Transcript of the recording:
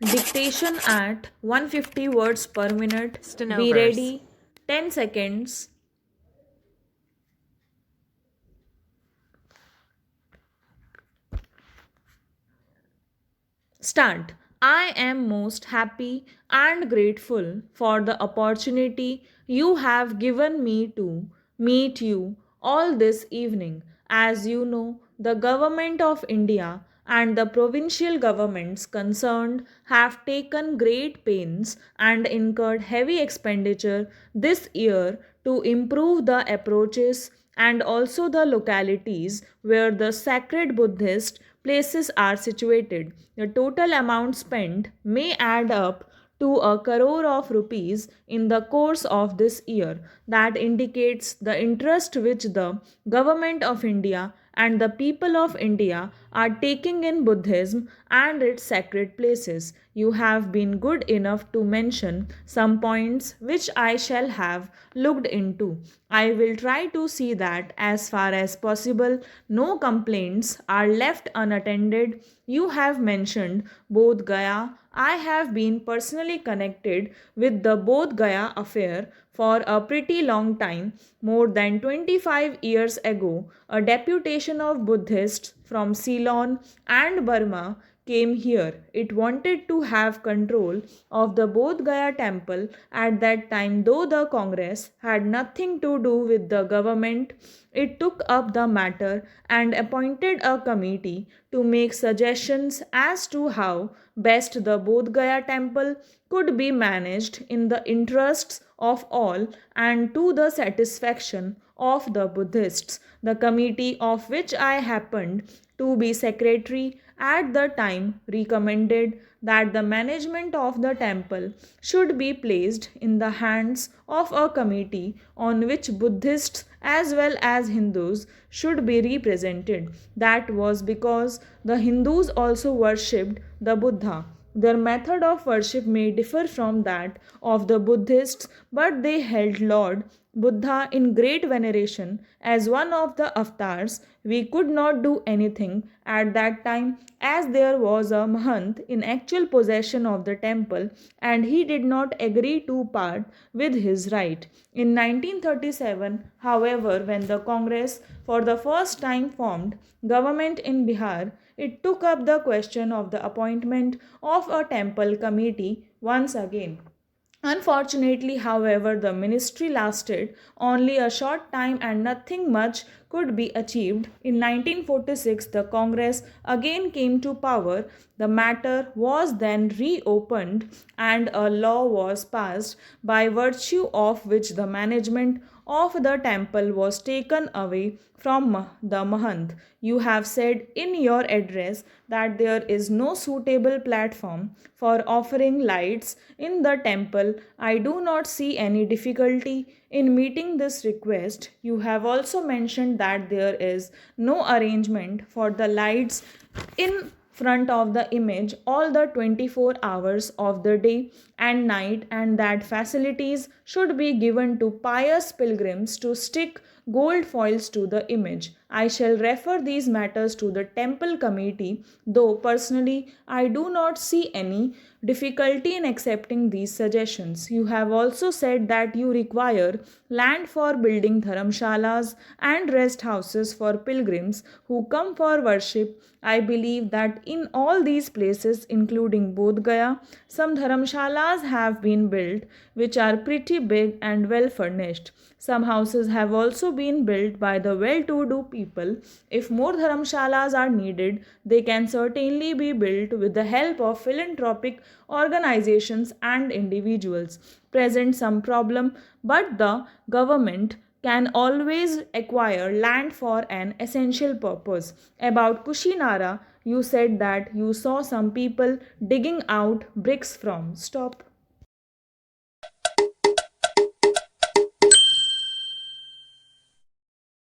Dictation at 150 words per minute. Be Stenovers. ready. 10 seconds. Start. I am most happy and grateful for the opportunity you have given me to meet you all this evening. As you know, the Government of India and the provincial governments concerned have taken great pains and incurred heavy expenditure this year to improve the approaches and also the localities where the sacred Buddhist places are situated. The total amount spent may add up to a crore of rupees in the course of this year. That indicates the interest which the government of India and the people of India are taking in Buddhism and its sacred places. You have been good enough to mention some points which I shall have looked into. I will try to see that, as far as possible, no complaints are left unattended. You have mentioned Bodh Gaya. I have been personally connected with the Bodh Gaya affair for a pretty long time. More than 25 years ago, a deputation of Buddhists from Ceylon and Burma came here. It wanted to have control of the Bodh Gaya temple at that time, though the Congress had nothing to do with the government. It took up the matter and appointed a committee to make suggestions as to how best the Bodh Gaya temple could be managed in the interests of all and to the satisfaction of the Buddhists. The committee, of which I happened to be secretary at the time, recommended that the management of the temple should be placed in the hands of a committee on which Buddhists as well as Hindus should be represented. That was because the Hindus also worshipped the Buddha. Their method of worship may differ from that of the Buddhists, but they held Lord Buddha in great veneration as one of the avatars. We could not do anything at that time as there was a Mahant in actual possession of the temple and he did not agree to part with his right. In 1937, however, when the Congress for the first time formed government in Bihar, it took up the question of the appointment of a temple committee once again. Unfortunately, however, the ministry lasted only a short time and nothing much could be achieved. In 1946, the Congress again came to power. The matter was then reopened and a law was passed by virtue of which the management of the temple was taken away from the Mahant. You have said in your address that there is no suitable platform for offering lights in the temple. I do not see any difficulty in meeting this request. You have also mentioned that there is no arrangement for the lights in front of the image all the 24 hours of the day and night, and that facilities should be given to pious pilgrims to stick gold foils to the image. I shall refer these matters to the temple committee, though personally I do not see any difficulty in accepting these suggestions. You have also said that you require land for building dharamshalas and rest houses for pilgrims who come for worship. I believe that in all these places, including Bodh Gaya, some dharamshalas have been built which are pretty big and well furnished. Some houses have also been built by the well to do people. If more dharamshalas are needed, they can certainly be built with the help of philanthropic organizations and individuals. Present some problem, but the government can always acquire land for an essential purpose. About Kushinara, you said that you saw some people digging out bricks from. Stop.